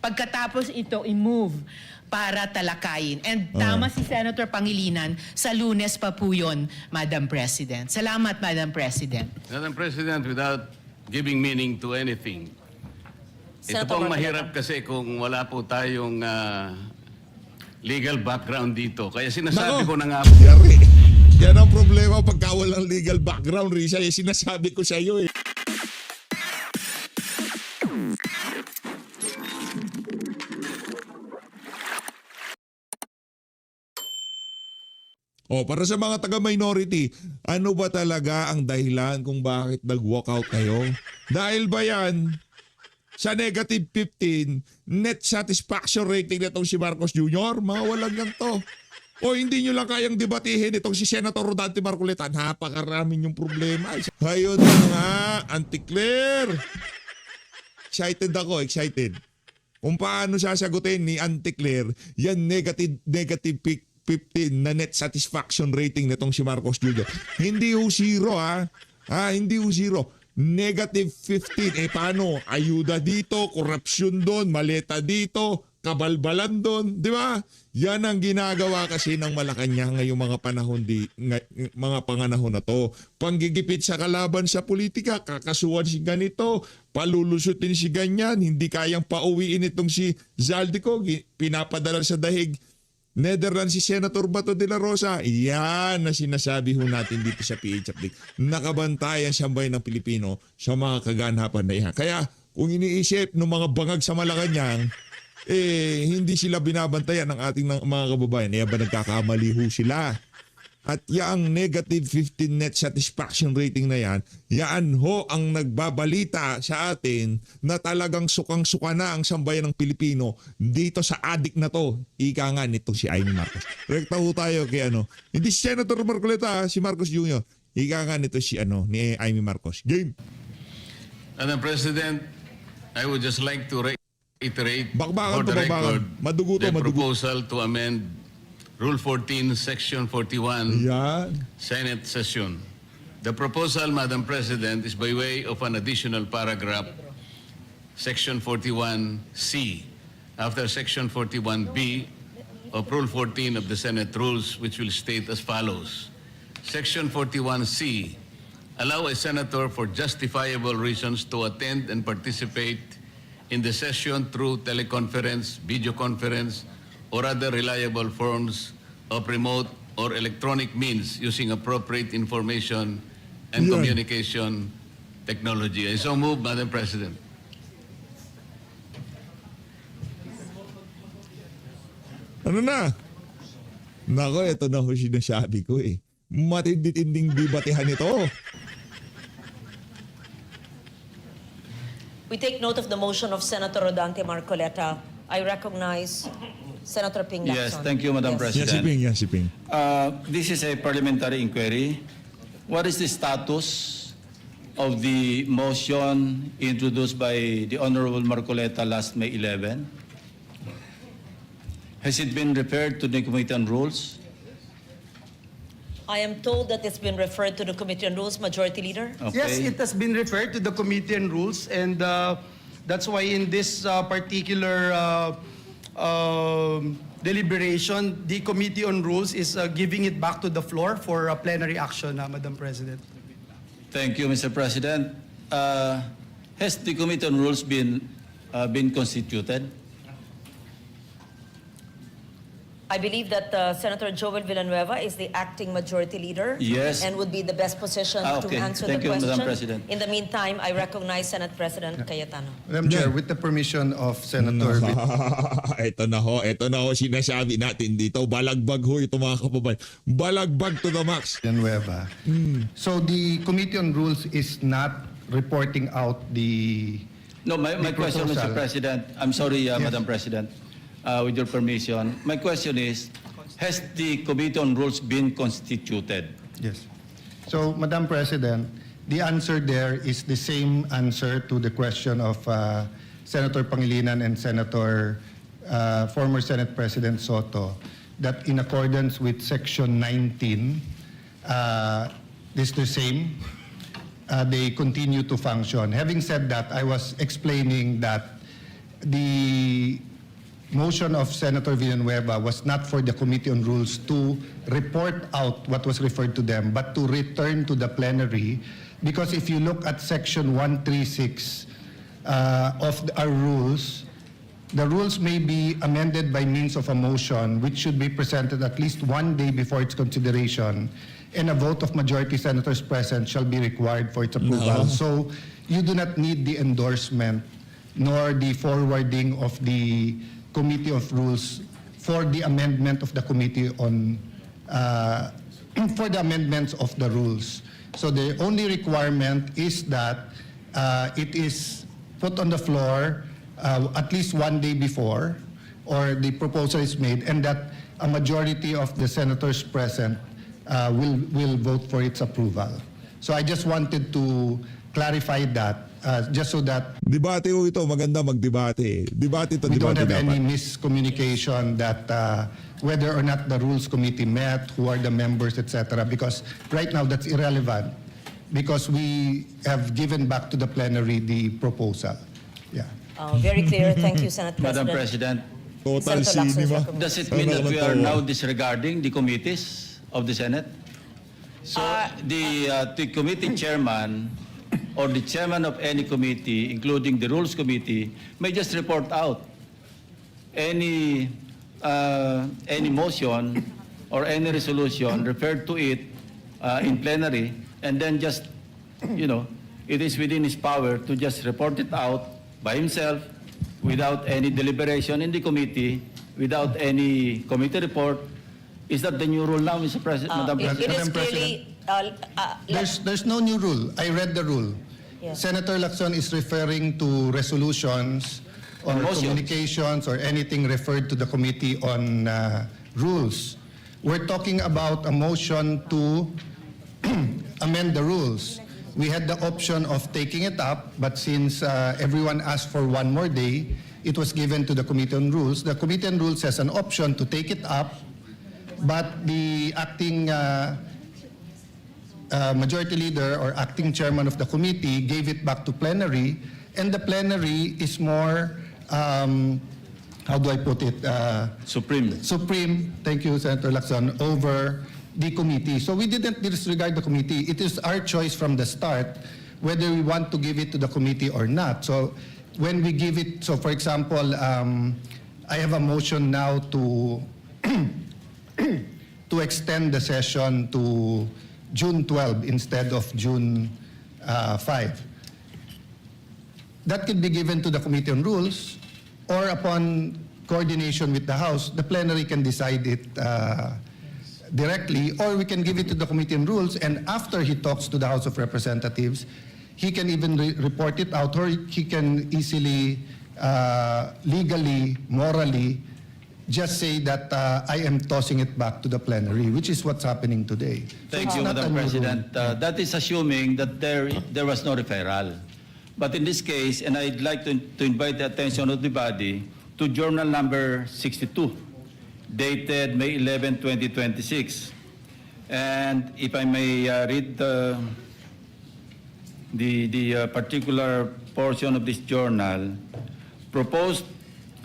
pagkatapos ito i-move para talakayin. And tama si Senator Pangilinan, sa Lunes pa po yun, Madam President. Salamat, Madam President. Madam President, without giving meaning to anything, ito pong mahirap kasi kung wala po tayong legal background dito. Kaya sinasabi ko na nga po. Yari. Yan ang problema pagka walang legal background, Risa. Eh, sinasabi ko sa iyo eh. Para sa mga taga-minority, ano ba talaga ang dahilan kung bakit nag-walkout kayo? Dahil ba yan sa negative 15 net satisfaction rating nitong si Marcos Jr.? Mga walang lang to. O hindi nyo lang kayang debatihin itong si Senator Rodante Marcoleta? Napakarami yung problema. Ayun na nga, Auntie Claire. Excited ako, excited. Kung paano sasagutin ni Auntie Claire, yan negative 15 na net satisfaction rating nitong si Marcos Jr. Hindi ho zero hindi ho zero. Negative 15. Paano? Ayuda dito, korupsyon doon, maleta dito, kabalbalan doon, di ba? Yan ang ginagawa kasi ng Malacanang ngayong mga panahon na to. Panggigipit sa kalaban sa politika, kakasuhan si ganito, palulusutin si ganyan, hindi kayang pauwiin itong si Zaldico, pinapadala sa dahig Netherlands si Senator Bato de la Rosa. Yan na sinasabi ho natin dito sa PH Update. Nakabantayan sa bayan ng Pilipino sa mga kaganapan na yan. Kaya kung iniisip ng mga bangag sa Malacanang, hindi sila binabantayan ng ating mga kababayan. Ba nagkakamali ho sila? At yang negative 15 net satisfaction rating na yan ho ang nagbabalita sa atin na talagang sukang-suka na ang sambayan ng Pilipino dito sa adik na to. Ika nga nito si Amy Marcos. Rekta ho tayo kay hindi si Senator Marcoleta, si Marcos Jr. Ika nga nito si ni Amy Marcos. Game. Madam President, I would just like to reiterate Bakbakan for the record the madugo. proposal to amend Rule 14, Section 41, Yan. Senate Session. The proposal, Madam President, is by way of an additional paragraph, Section 41C, after Section 41B of Rule 14 of the Senate Rules, which will state as follows. Section 41C, allow a senator for justifiable reasons to attend and participate in the session through teleconference, video conference, or other reliable forms of remote or electronic means using appropriate information and communication technology. I so move, Madam President. Ano na? Nako, ito na ho sinasabi ko eh. Matindi-tinding debatihan ito. We take note of the motion of Senator Rodante Marcoleta. I recognize Senator Ping Lacson. Yes, thank you, Madam President. Yes, si Ping. This is a parliamentary inquiry. What is the status of the motion introduced by the Honorable Marcoleta last May 11? Has it been referred to the Committee on Rules? I am told that it's been referred to the Committee on Rules, Majority Leader. Okay. Yes, it has been referred to the Committee on Rules, and that's why in this particular deliberation, the Committee on Rules is giving it back to the floor for plenary action, Madam President. Thank you, Mr. President. Has the Committee on Rules been constituted? I believe that Senator Joel Villanueva is the acting Majority Leader. Yes. And would be the best position to Okay. answer Thank the you, question. Madam President. In the meantime, I recognize Senate President Cayetano. Madam Chair, with the permission of Senator Ito na ho sinasabi natin dito. Balagbag ho ito mga kababayan. Balagbag to the max. Villanueva. So the Committee on Rules is not reporting out the... No, my question, Mr. proposal. President, I'm sorry, Madam President, with your permission. My question is, has the Committee on Rules been constituted? Yes. So, Madam President, the answer there is the same answer to the question of Senator Pangilinan and former Senate President Soto, that in accordance with Section 19, is the same. They continue to function. Having said that, I was explaining that the motion of Senator Villanueva was not for the Committee on Rules to report out what was referred to them, but to return to the plenary. Because if you look at Section 136 of our rules, the rules may be amended by means of a motion, which should be presented at least one day before its consideration, and a vote of majority senators present shall be required for its approval. No. So you do not need the endorsement nor the forwarding of the Committee of Rules for the amendment of the Committee on, for the amendments of the rules. So the only requirement is that it is put on the floor at least one day before, or the proposal is made, and that a majority of the senators present will vote for its approval. So I just wanted to clarify that, just so that Debate ho ito, maganda magdebate. Debate ito, we don't debate have any dapat. miscommunication that whether or not the Rules Committee met, who are the members, etc. Because right now that's irrelevant, because we have given back to the plenary the proposal. Yeah. Very clear. Thank you, Senate Madam President. President, Total Senator Lacson, cinema. recommend. does it mean that we are Tawa. now disregarding the committees of the Senate? So the committee chairman or the chairman of any committee, including the Rules Committee, may just report out any motion or any resolution referred to it in plenary, and then just, it is within his power to just report it out by himself without any deliberation in the committee, without any committee report. Is that the new rule now, Mr. President, Madam It President? is Madam clearly... There's no new rule. I read the rule. Yeah. Senator Lacson is referring to resolutions or And motions. communications or anything referred to the Committee on Rules. We're talking about a motion to amend the rules. We had the option of taking it up, but since everyone asked for one more day, it was given to the Committee on Rules. The Committee on Rules has an option to take it up, but the acting majority leader or acting chairman of the committee gave it back to plenary, and the plenary is more, how do I put it? Supreme. Supreme, thank you, Senator Lacson, over the committee. So we didn't disregard the committee. It is our choice from the start whether we want to give it to the committee or not. So when we give it, so for example, I have a motion now to to extend the session to June 12 instead of June 5. That could be given to the Committee on Rules, or upon coordination with the House, the plenary can decide it directly, or we can give it to the Committee on Rules, and after he talks to the House of Representatives, he can even report it out, or he can easily, legally, morally, just say that I am tossing it back to the plenary, which is what's happening today. So Thank it's you, not a Madam new President. rule. That is assuming that there was no referral. But in this case, and I'd like to invite the attention of the body to journal number 62, dated May 11, 2026. And if I may read the particular portion of this journal, proposed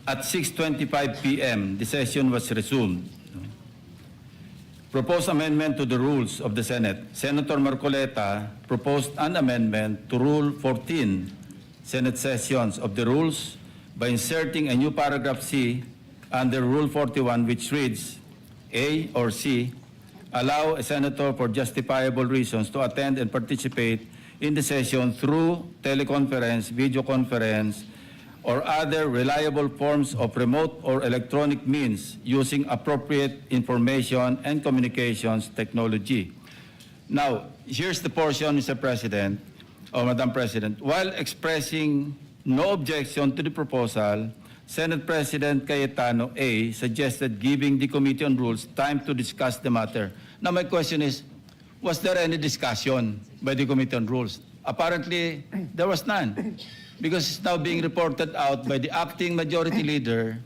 at 6:25 p.m., the session was resumed. Proposed amendment to the rules of the Senate. Senator Marcoleta proposed an amendment to Rule 14, Senate sessions of the rules, by inserting a new paragraph C under Rule 41, which reads, A or C, allow a senator for justifiable reasons to attend and participate in the session through teleconference, video conference, or other reliable forms of remote or electronic means using appropriate information and communications technology. Now, here's the portion, Mr. President, or Madam President. While expressing no objection to the proposal, Senate President Cayetano A. suggested giving the Committee on Rules time to discuss the matter. Now, my question is, was there any discussion by the Committee on Rules? Apparently, there was none, because it's now being reported out by the acting majority leader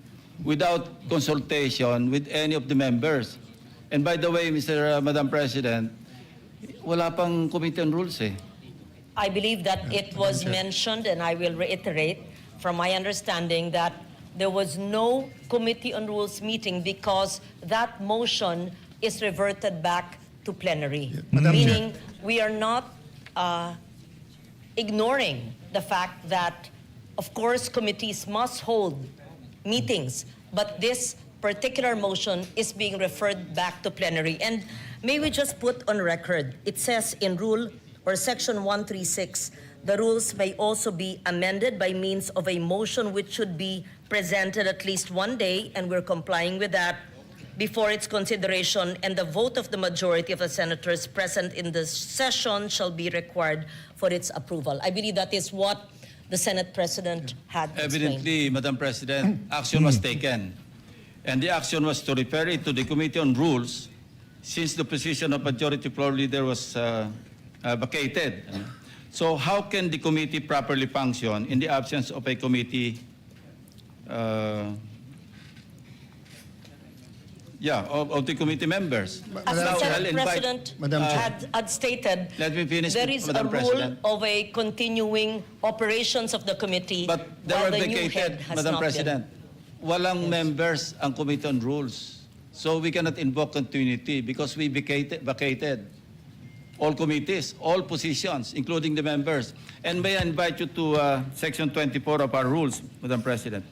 without consultation with any of the members. And by the way, Madam President, wala pang Committee on Rules eh. I believe that it was mentioned, and I will reiterate from my understanding that there was no Committee on Rules meeting because that motion is reverted back to plenary. Madam Chair. Meaning, we are not ignoring the fact that, of course, committees must hold meetings, but this particular motion is being referred back to plenary. And may we just put on record, it says in rule or section 136, the rules may also be amended by means of a motion which should be presented at least one day, and we're complying with that, before its consideration, and the vote of the majority of the senators present in the session shall be required for its approval. I believe that is what the Senate President had explained. Evidently, Madam President, action was taken. And the action was to refer it to the Committee on Rules since the position of Majority Floor Leader was vacated. So how can the committee properly function in the absence of a committee of the committee members? As the Now, I'll Senate invite- President Madam Chair. had stated, Let me finish, there is Madam a rule President. of a continuing operations of the committee, But they while were the new head vacated, has Madam not President. Walang members ang Committee on Rules. So we cannot invoke continuity because we vacated all committees, all positions, including the members. And may I invite you to Section 24 of our rules, Madam President.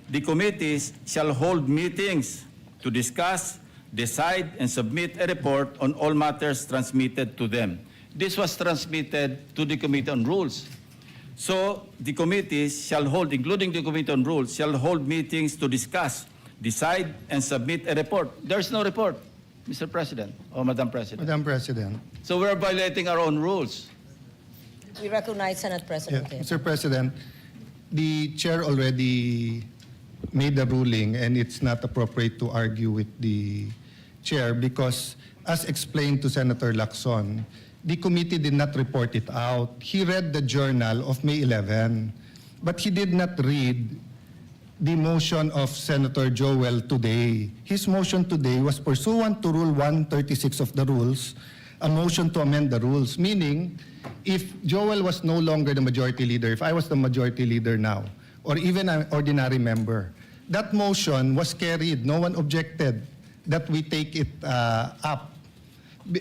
The committees shall hold meetings to discuss, decide, and submit a report on all matters transmitted to them. This was transmitted to the Committee on Rules. So the committees shall hold, including the Committee on Rules, shall hold meetings to discuss, decide, and submit a report. There's no report, Mr. President or Madam President. Madam President. So we're violating our own rules. We recognize Senate Yeah, President Lim. Mr. President, the chair already made the ruling, and it's not appropriate to argue with the chair because, as explained to Senator Lacson, the committee did not report it out. He read the journal of May 11, but he did not read the motion of Senator Joel today. His motion today was pursuant to Rule 136 of the rules, a motion to amend the rules, meaning if Joel was no longer the majority leader, if I was the majority leader now, or even an ordinary member, that motion was carried. No one objected that we take it up.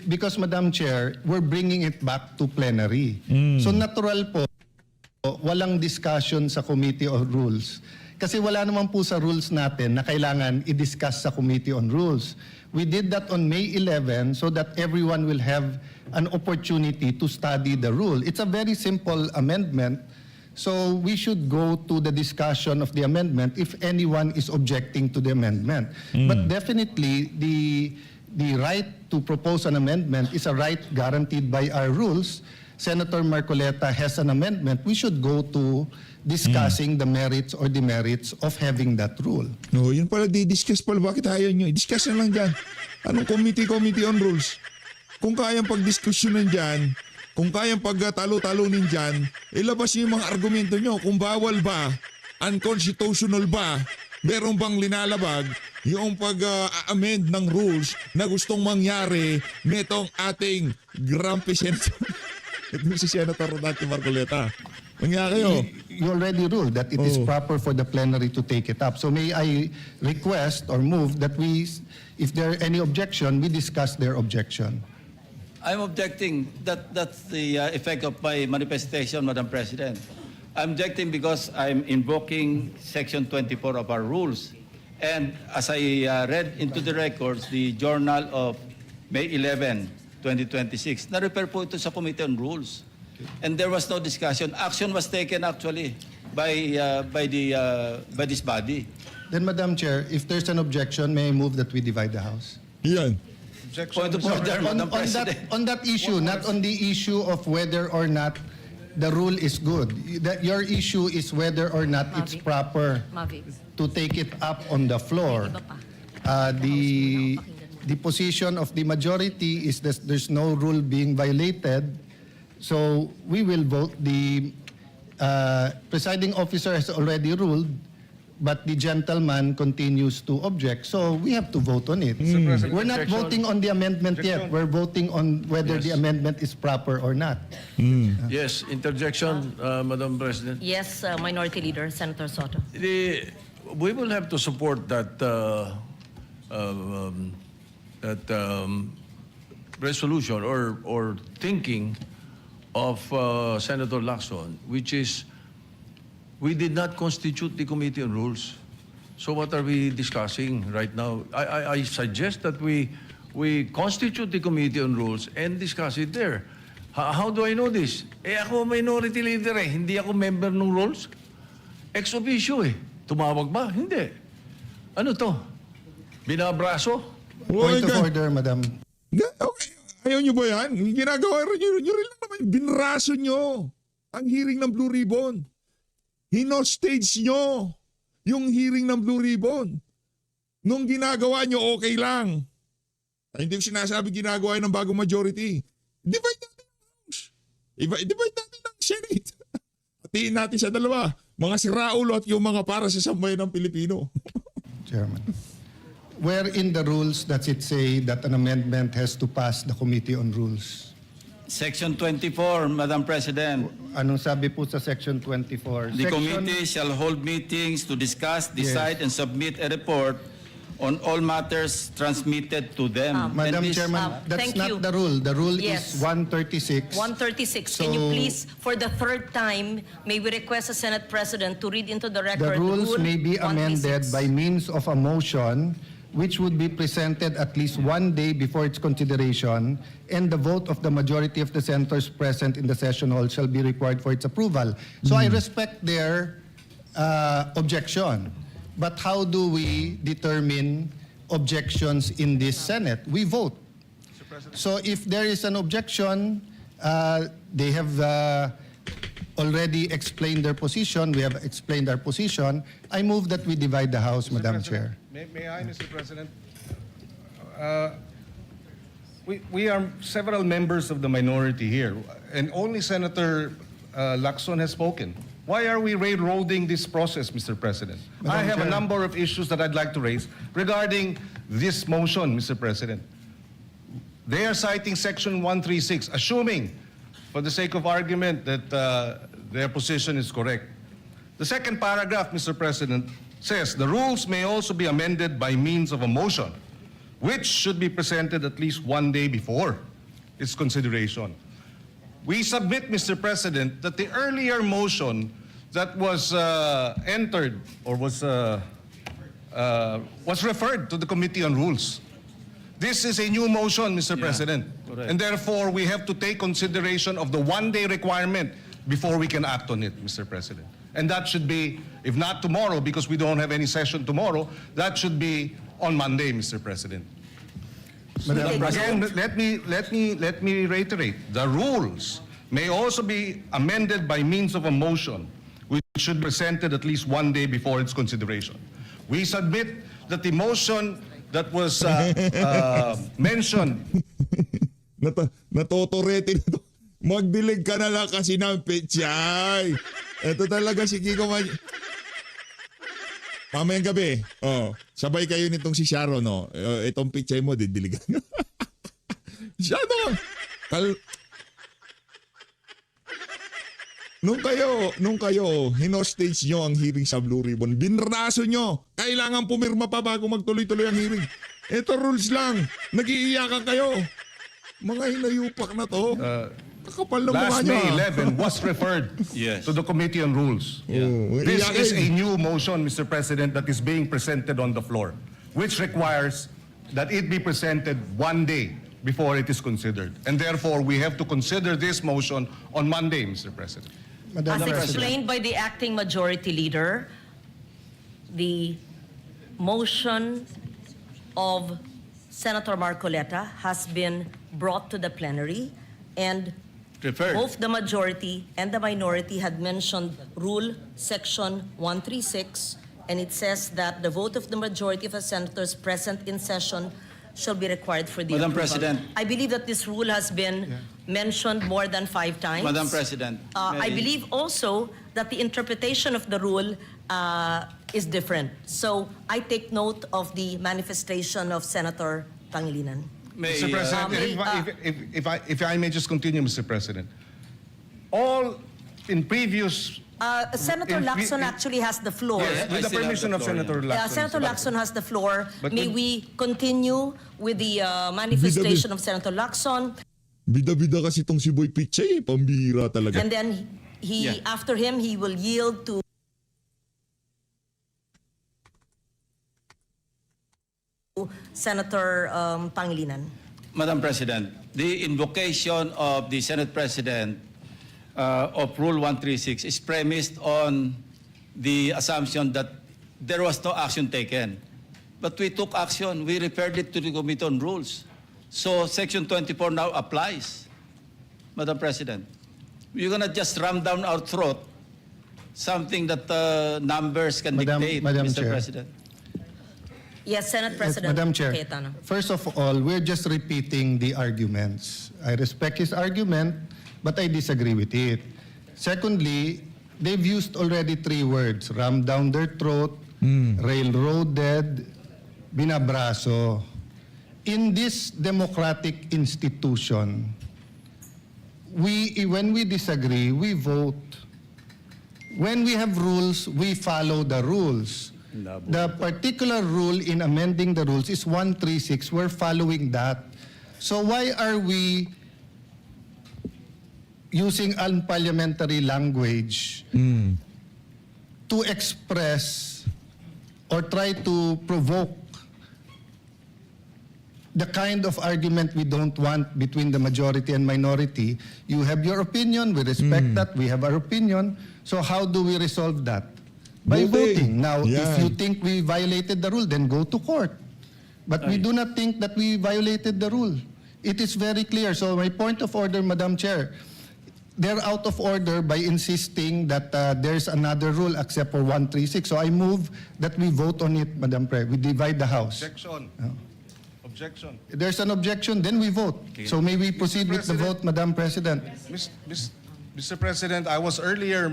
Because, Madam Chair, we're bringing it back to plenary. So natural po, walang discussion sa Committee on Rules. Kasi wala naman po sa rules natin na kailangan i-discuss sa Committee on Rules. We did that on May 11 so that everyone will have an opportunity to study the rule. It's a very simple amendment. So we should go to the discussion of the amendment if anyone is objecting to the amendment. But definitely, the right to propose an amendment is a right guaranteed by our rules. Senator Marcoleta has an amendment. We should go to discussing the merits or demerits of having that rule. No, yun pala, di-discuss pala. Bakit ayaw nyo? I-discuss na lang dyan. Anong committee on rules? Kung kayang pagdiskusyonan dyan, kung kayang pagtalo-talunin dyan, ilabas nyo yung mga argumento nyo. Kung bawal ba, unconstitutional ba, meron bang linalabag yung pag-amend ng rules na gustong mangyari netong ating grumpy senator, si Senator Rodante Marcoleta. Mangyari kayo. You already ruled that it is proper for the plenary to take it up. So may I request or move that we, if there are any objection, we discuss their objection. I'm objecting. That's the effect of my manifestation, Madam President. I'm objecting because I'm invoking Section 24 of our rules. And as I read into the records, the journal of May 11, 2026, na-refer po ito sa Committee on Rules. And there was no discussion. Action was taken actually by this body. Then, Madam Chair, if there's an objection, may I move that we divide the House? Yan. Point of order, Madam President. On that issue, not on the issue of whether or not the rule is good. That your issue is whether or not it's proper to take it up on the floor. The position of the majority is that there's no rule being violated. So we will vote. The presiding officer has already ruled, but the gentleman continues to object. So we have to vote on it. We're not voting on the amendment yet. We're voting on whether the amendment is proper or not. Yes, interjection, Madam President. Yes, Minority Leader, Senator Soto. we will have to support that resolution or thinking of Senator Lacson, which is we did not constitute the Committee on Rules. So what are we discussing right now? I suggest that we constitute the Committee on Rules and discuss it there. How do I know this? Ako minority leader hindi ako member ng rules. Ex officio Tumawag ba? Hindi. Ano to? Binabraso? Point of order, Madam. Okay. Ayaw nyo ba yan? Ginagawa nyo rin lang naman. Binraso nyo ang hearing ng Blue Ribbon. Hinostage nyo yung hearing ng Blue Ribbon. Nung ginagawa nyo, okay lang. Ay, hindi ko sinasabi ginagawa ng bagong majority. Divide natin ang House. Divide natin ang Senate. Hatiin natin sa dalawa. Mga siraulo at yung mga para sa sambayan ng Pilipino. Chairman. Where in the rules does it say that an amendment has to pass the Committee on Rules? Section 24, Madam President. Anong sabi po sa Section 24? The committee shall hold meetings to discuss, decide, and submit a report on all matters transmitted to them. Madam And this- Chairman, that's thank not you. the rule. The rule Yes. is 136. 136. Can you So- please, for the third time, may we request the Senate President to read into the The record rules Rule may be amended 136. by means of a motion which would be presented at least one day before its consideration, and the vote of the majority of the senators present in the session hall shall be required for its approval. So I respect their objection. But how do we determine objections in this Senate? We vote. So if there is an objection, they have already explained their position. We have explained our position. I move that we divide the House, Madam Chair. May I, Mr. President? We are several members of the minority here, and only Senator Lacson has spoken. Why are we railroading this process, Mr. President? I have a Chair. number of issues that I'd like to raise regarding this motion, Mr. President. They are citing Section 136, assuming, for the sake of argument, that their position is correct. The second paragraph, Mr. President, says the rules may also be amended by means of a motion, which should be presented at least one day before its consideration. We submit, Mr. President, that the earlier motion that was entered or was referred to the Committee on Rules. This is a new motion, Mr. President. correct. And therefore, we have to take consideration of the one-day requirement before we can act on it, Mr. President. And that should be, if not tomorrow, because we don't have any session tomorrow, that should be on Monday, Mr. President. Again, let me reiterate. The rules may also be amended by means of a motion, which should be presented at least one day before its consideration. We submit that the motion that was mentioned Natotorete na to. Magdilig ka na lang kasi ng pechay. Ito talaga si Kiko Mamayang gabi, sabay kayo nitong si Sharon, no? Itong pichay mo, didiligan. Sharon! Nung kayo, hinostage nyo ang hearing sa Blue Ribbon, binraso nyo, kailangan pumirma pa bago magtuloy-tuloy ang hearing. Ito rules lang, nag-iiyakan kayo. Mga hinayupak na to. Kakapal na mukha last nyo. May 11 was referred Yes. to the Committee on Rules. Oh, This iyakin. is a new motion, Mr. President, that is being presented on the floor, which requires that it be presented one day before it is considered. And therefore, we have to consider this motion on Monday, Mr. President. Madam As President. explained by the acting majority leader, the motion of Senator Marcoleta has been brought to the plenary, and Referred. both the majority and the minority had mentioned Rule Section 136, and it says that the vote of the majority of the senators present in session shall be required for the Madam approval. President. I believe that this rule has been mentioned more than 5 times. Madam President. I may- believe also that the interpretation of the rule is different. So I take note of the manifestation of Senator Pangilinan. may, Mr. President, if I may just continue, Mr. President. All in previous Senator If we- Lacson if- actually has the floor. Yes, with I the still have permission the of floor, Senator yeah. Lacson. Senator Lacson has the floor. But May when- we continue with the manifestation of Senator Lacson, Bida-bida kasi itong si Boy Pichay, pambihira talaga. and then after him, he will yield to Senator Pangilinan. Madam President, the invocation of the Senate President of Rule 136 is premised on the assumption that there was no action taken. But we took action. We referred it to the Committee on Rules. So Section 24 now applies, Madam President. You're going to just ram down our throat something that numbers can dictate, Madam Mr. Chair. President. Yes, Senate Yes, President Madam Chair, Cayetano. first of all, we're just repeating the arguments. I respect his argument, but I disagree with it. Secondly, they've used already 3 words: ram down their throat, railroaded, binabraso. In this democratic institution, when we disagree, we vote. When we have rules, we follow the rules. The particular rule in amending the rules is 136. We're following that. So why are we using unparliamentary language to express or try to provoke the kind of argument we don't want between the majority and minority? You have your opinion, we respect that, we have our opinion. So how do we resolve that? By Voting. voting. Now, Yeah. if you think we violated the rule, then go to court. But we do not think that we violated the rule. It is very clear. So my point of order, Madam Chair, they're out of order by insisting that there's another rule except for 136. So I move that we vote on it, Madam Chair. We divide the House. Objection. Objection. If there's an objection, then we vote. So may we proceed with the President. vote, Madam President? Mr. President, I was earlier,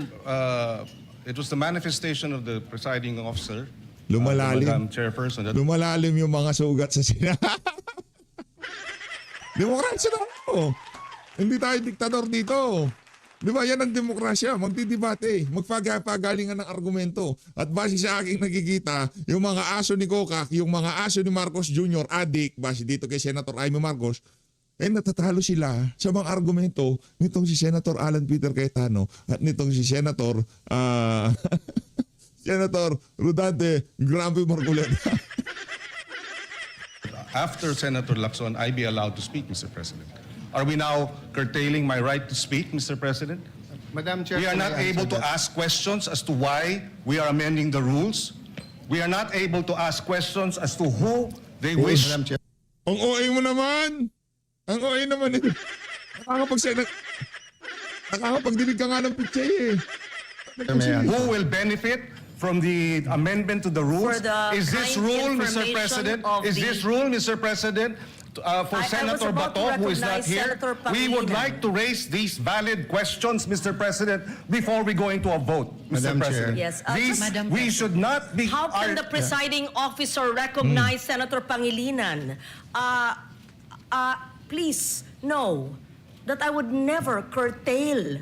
it was the manifestation of the presiding officer, Lumalalim. Madam Chairperson, that Lumalalim yung mga sugat sa sina. Demokrasya na ako. Hindi tayo diktador dito. Di ba, yan ang demokrasya. Magdidebate, magpagagalingan ng argumento. At base sa aking nakikita, yung mga aso ni Kokak, yung mga aso ni Marcos Jr., adik, base dito kay Senator Amy Marcos, natatalo sila sa mga argumento nitong si Senator Alan Peter Cayetano at nitong si Senator Senator Rodante Grabe Marcoleta. after Senator Lacson, I be allowed to speak, Mr. President. Are we now curtailing my right to speak, Mr. President? Madam Chair, We are can not I answer able to that? ask questions as to why we are amending the rules. We are not able to ask questions as to who they wish. Madam Chair. Ang OA mo naman! Ang OA naman eh. Nakakapagdilig ka nga ng pitchay eh. May I answer? Who will benefit from the amendment to the rules? For the Is this kind rule, Mr. information President? of Is the- this rule, Mr. President, for I was Senator about to Bato, who is not recognize here? Senator We would Pangilinan. like to raise these valid questions, Mr. President, before we go into a vote, Mr. Madam Chair. President. Yes, These, Madam we should not be... How can the presiding officer recognize Senator Pangilinan? Please know that I would never curtail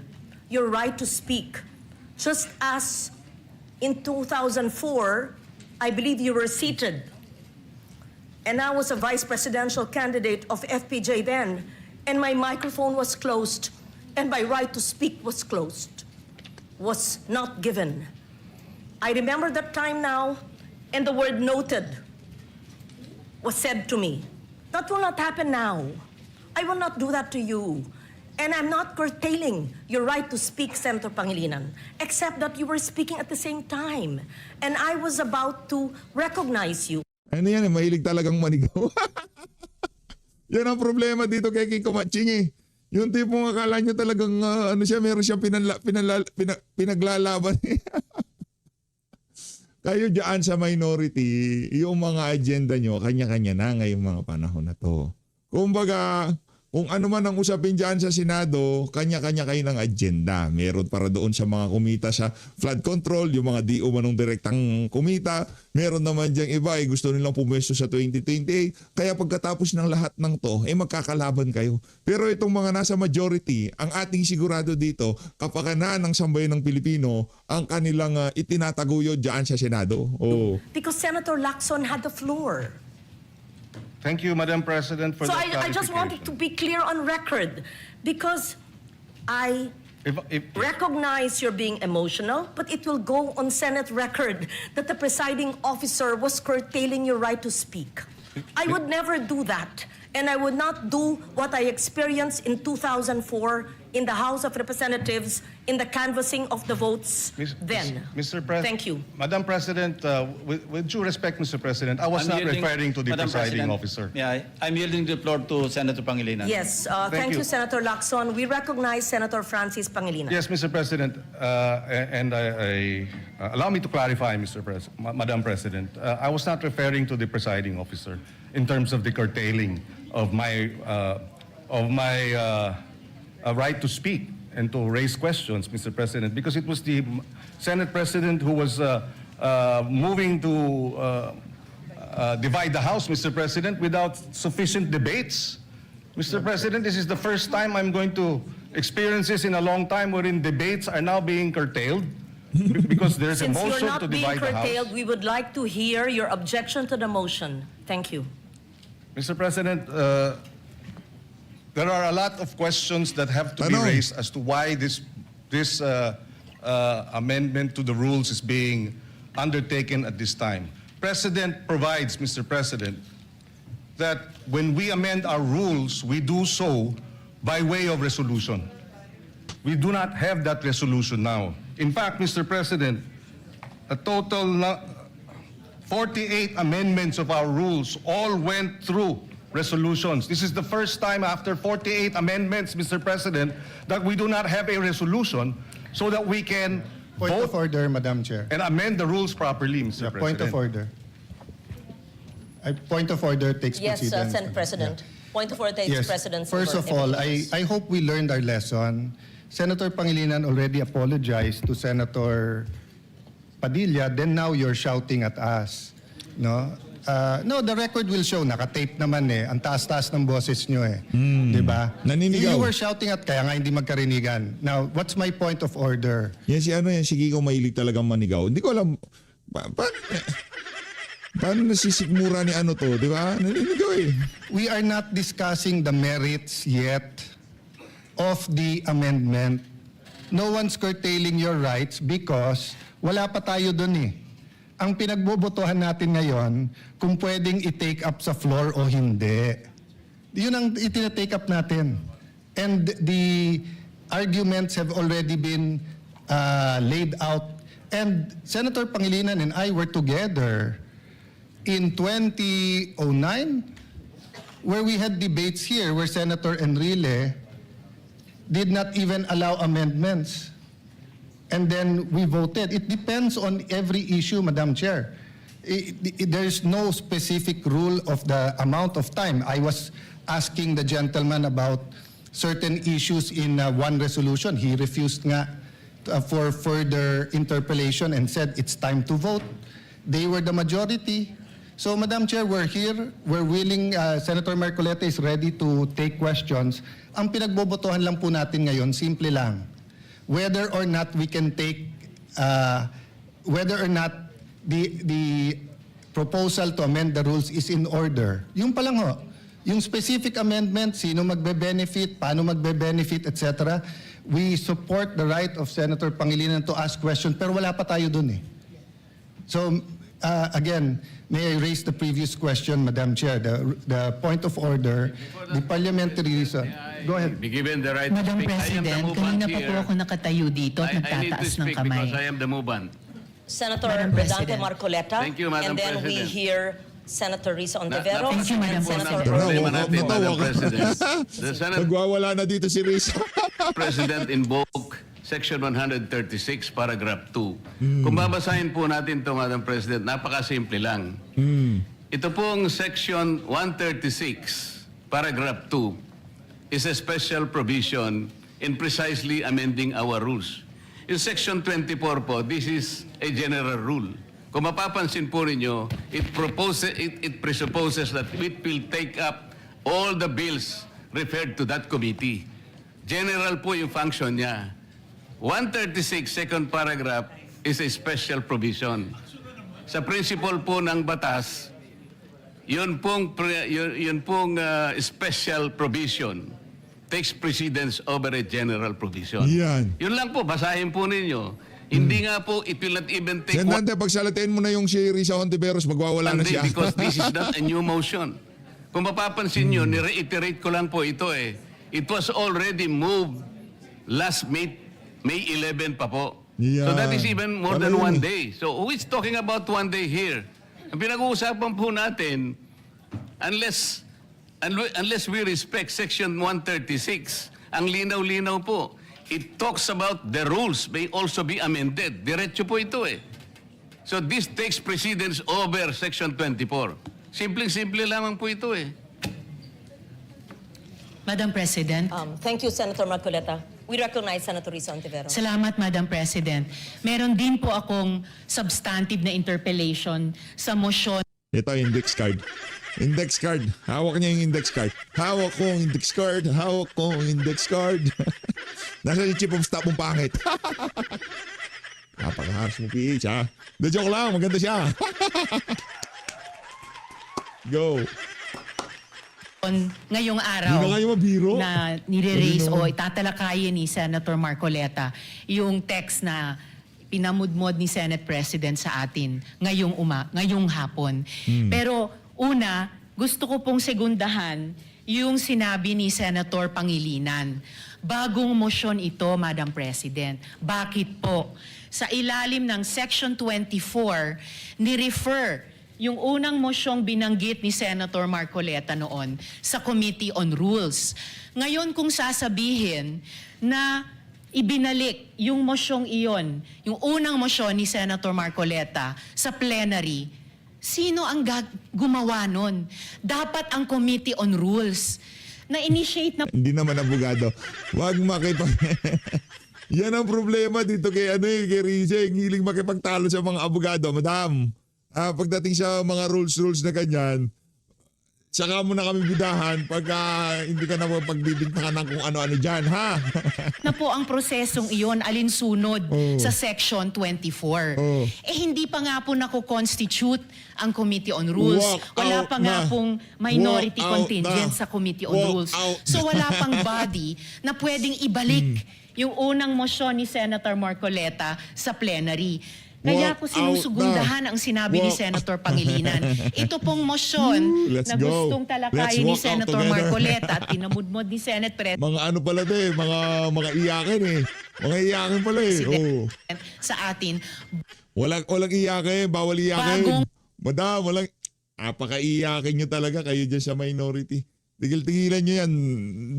your right to speak. Just as in 2004, I believe you were seated, and I was a vice presidential candidate of FPJ then, and my microphone was closed, and my right to speak was closed, was not given. I remember that time now, and the word noted was said to me. That will not happen now. I will not do that to you. And I'm not curtailing your right to speak, Senator Pangilinan, except that you were speaking at the same time. And I was about to recognize you. Ano yan eh, mahilig talagang manigaw. Yan ang problema dito kay Kiko Matching eh. Yung tipong akala nyo talagang meron siyang pinaglalaban eh. Kayo dyan sa minority, yung mga agenda nyo, kanya-kanya na ngayong mga panahon na to. Kumbaga, kung ano man ang usapin dyan sa Senado, kanya-kanya kayo ng agenda. Meron para doon sa mga kumita sa flood control, yung mga di umanong direktang kumita. Meron naman dyan iba, gusto nilang pumwesto sa 2028. Kaya pagkatapos ng lahat ng to, magkakalaban kayo. Pero itong mga nasa majority, ang ating sigurado dito, kapakanan ng sambayan ng Pilipino, ang kanilang itinataguyod dyan sa Senado. Oh. Because Senator Lacson had the floor. Thank you, Madam President, for So that I just wanted to be clear on record because I If recognize you're being emotional, but it will go on Senate record that the presiding officer was curtailing your right to speak. I would never do that. And I would not do what I experienced in 2004 in the House of Representatives in the canvassing of the votes then. Mr. President. Thank you. Madam President, with due respect, Mr. President, I was not referring to the Madam presiding President, officer. Yeah, I'm yielding the floor to Senator Pangilinan. Yes, thank you. you, Senator Lacson. We recognize Senator Francis Pangilinan. Yes, Mr. President, and allow me to clarify, Madam President. I was not referring to the presiding officer in terms of the curtailing of my right to speak and to raise questions, Mr. President, because it was the Senate President who was moving to divide the House, Mr. President, without sufficient debates. Mr. President, this is the first time I'm going to experience this in a long time wherein debates are now being curtailed because there's a Since you're motion not to being divide the House. curtailed, we would like to hear your objection to the motion. Thank you. Mr. President, there are a lot of questions that have to be Tanong. raised as to why this amendment to the rules is being undertaken at this time. Precedent provides, Mr. President, that when we amend our rules, we do so by way of resolution. We do not have that resolution now. In fact, Mr. President, a total 48 amendments of our rules all went through resolutions. This is the first time after 48 amendments, Mr. President, that we do not have a resolution so that we can Point of vote order, Madam Chair. and amend the rules properly, Mr. Yeah, President. point of order. Point of order takes Yes, precedence. Senate President. Point of order takes Yes. precedence. First over of all, everything else. I hope we learned our lesson. Senator Pangilinan already apologized to Senator Padilla, then now you're shouting at us. No? No, the record will show, nakatape naman ang taas-taas ng boses nyo Di ba? Naninigaw. You were shouting at kaya nga hindi magkarinigan. Now, what's my point of order? Yan si Kiko mahilig talagang manigaw. Hindi ko alam, paano nasisigmura ni ano to, di ba? Naninigaw We are not discussing the merits yet of the amendment. No one's curtailing your rights because wala pa tayo dun Ang pinagbobotohan natin ngayon, kung pwedeng i-take up sa floor o hindi. Yun ang itina-take up natin. And the arguments have already been laid out. And Senator Pangilinan and I were together in 2009 where we had debates here where Senator Enrile did not even allow amendments. And then we voted. It depends on every issue, Madam Chair. There's no specific rule of the amount of time. I was asking the gentleman about certain issues in one resolution. He refused nga for further interpellation and said it's time to vote. They were the majority. So, Madam Chair, we're here. We're willing. Senator Marcoleta is ready to take questions. Ang pinagbobotohan lang po natin ngayon, simple lang. Whether or not we can take, whether or not the proposal to amend the rules is in order. Yung pa lang yung specific amendment, sino magbe-benefit, paano magbe-benefit, etc. We support the right of Senator Pangilinan to ask questions, pero wala pa tayo dun So, again, may I raise the previous question, Madam Chair, the point of order, the parliamentary reason. Go ahead. Be given the right to Madam speak. I am the President, movant kanina pa here. po ako nakatayo dito at I need to nagtataas ng speak kamay. because I am the movant. Senator Madam Bredante President. Marcoleta. Thank you, Madam And then we President. hear Senator Risa Ontiveros. Thank you, Madam and Senator President. Problema Wag- natin, wag- Madam wag- President. The Senate Nagwawala na dito si Risa. President invoked Section 136, Paragraph 2. Kung babasahin po natin ito, Madam President, napakasimple lang. Ito pong Section 136, Paragraph 2, is a special provision in precisely amending our rules. In Section 24 po, this is a general rule. Kung mapapansin po ninyo, it presupposes that it will take up all the bills referred to that committee. General po yung function niya. 136, second paragraph, is a special provision. Sa principle po ng batas, yun pong special provision takes precedence over a general provision. Yan. Yun lang po, basahin po ninyo. Hindi nga po, it will not even take Senante, pagsalatiin mo na yung si Risa Hontiveros, magwawala na one day siya. because this is not a new motion. Kung mapapansin nyo, ni-reiterate ko lang po ito eh. It was already moved last May 11 pa po. So that is even more than Pala yun one eh. day. So who is talking about one day here? Ang pinag-uusapan po natin, unless we respect Section 136, ang linaw-linaw po, it talks about the rules may also be amended. Diretso po ito eh. So this takes precedence over Section 24. Simpleng-simple lamang po ito eh. Madam President. Thank you, Senator Marcoleta. We recognize Senator Risa Ontiveros. Salamat, Madam President. Meron din po akong substantive na interpellation sa motion Ito, index card. Index card. Hawak niya yung index card. Hawak ko ang index card. Hawak ko ang index card. Nasa yung chief of staff mong pangit. Napakaharas mo, PH, ha? The joke lang. Maganda siya. Go. ngayong araw Hindi na kayo mabiro. na nire-raise Ano? o itatalakayin ni Senator Marcoleta yung text na pinamudmod ni Senate President sa atin ngayong hapon. Pero una, gusto ko pong segundahan yung sinabi ni Senator Pangilinan. Bagong motion ito, Madam President. Bakit po? Sa ilalim ng Section 24, ni-refer yung unang mosyong binanggit ni Senator Marcoleta noon sa Committee on Rules. Ngayon kung sasabihin na ibinalik yung mosyong iyon, yung unang mosyon ni Senator Marcoleta sa plenary, sino ang gumawa nun? Dapat ang Committee on Rules na-initiate na Hindi naman abogado. Huwag makipag... Yan ang problema dito kay kay Rize. Ang hiling makipagtalo sa mga abogado. Madam, pagdating sa mga rules na ganyan, saka mo na kami bidahan pagka hindi ka na pagbibintangan ng kung ano-ano dyan, ha? na po ang prosesong iyon alinsunod sa Section 24. Eh hindi pa nga po nako-constitute ang Committee on Rules. Walk Wala out pa nga na. pong minority Walk out contingent na. sa Committee on Walk Rules. out So na. wala pang body na pwedeng ibalik yung unang mosyon ni Senator Marcoleta sa plenary. Kaya Walk ko sinusugundahan ang sinabi ni Walk Senator Pangilinan. Ito pong mosyon Let's na go. gustong talakayin ni Let's walk out Senator together. Marcoleta at pinamudmod ni Senate President Mga ano pala mga iyakin eh. Mga iyakin pala eh. Oh. sa atin. Walang iyakin, bawal iyakin. Bagong- Madam, walang napaka-iyakin nyo talaga kayo dyan sa minority. Tigil-tigilan nyo yan.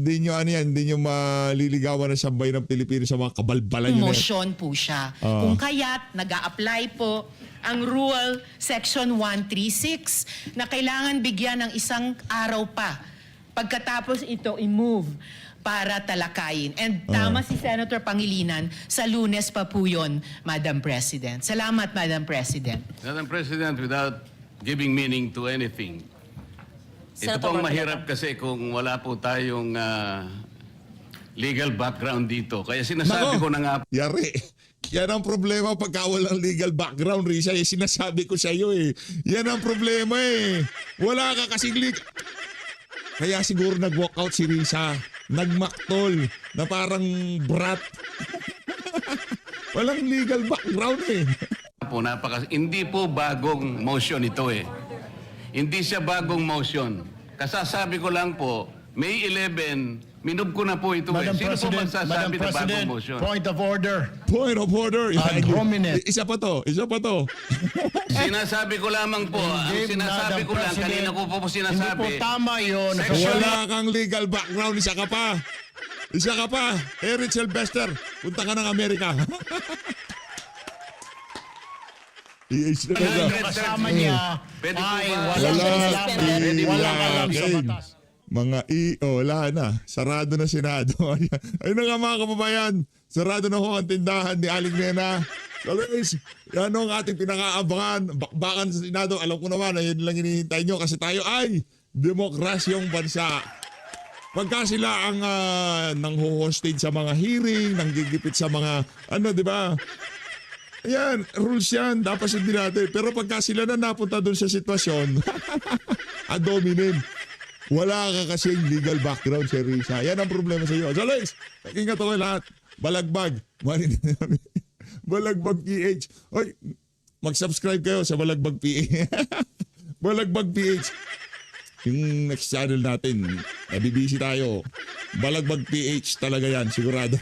Hindi nyo maliligawan ng sambay ng Pilipino sa mga kabalbalan nyo na yan. Motion po siya. Kung kaya't nag-a-apply po ang Rule Section 136 na kailangan bigyan ng isang araw pa pagkatapos ito i-move para talakayin. And tama si Senator Pangilinan, sa Lunes pa po yun, Madam President. Salamat, Madam President. Madam President, without giving meaning to anything, ito Senator pong Marcoleta. mahirap kasi kung wala po tayong legal background dito. Kaya sinasabi Nako. ko na nga Yari. Yan ang problema pagka walang legal background, Risa. Sinasabi ko sa iyo eh. Yan ang problema eh. Wala ka kasing legal... Kaya siguro nag-walkout si Risa. Nagmaktol na parang brat. Walang legal background eh. po, hindi po bagong motion ito eh. Hindi siya bagong motion. Kasasabi ko lang po, May 11, minub ko na po ito eh. Sino po magsasabi na bagong motion? point of order. Point of order. Ad hominem. Isa pa to. Sinasabi ko lamang po, ang Give, sinasabi Madam ko lang, President, kanina ko po sinasabi. Hindi po tama yun. Section- Wala kang legal background. Isa ka pa. Eric Sylvester, punta ka ng Amerika. I-age na Yung kasama niya Pwede po ay ba? walang Wala. alam sa batas. wala na. Sarado na Senado. Ayun na nga mga kababayan. Sarado na ho ang tindahan ni Aling Nena. So guys, yan ang ating pinakaabangan. Bakbakan sa Senado. Alam ko naman na yun lang hinihintay nyo kasi tayo ay demokrasyong bansa. Pagka sila ang nang-hostage sa mga hearing, nanggigipit sa mga, di ba? Ayan, rules yan. Dapat sundin natin. Pero pagka sila na napunta doon sa sitwasyon, adominin. Wala ka kasing legal background, Sir Risa. Yan ang problema sa iyo. So, guys, ingat ako lahat. Balagbag. Balagbag PH. Oy, mag-subscribe kayo sa Balagbag PH. Balagbag PH. Yung next channel natin, nabibisi tayo. Balagbag PH talaga yan, sigurado.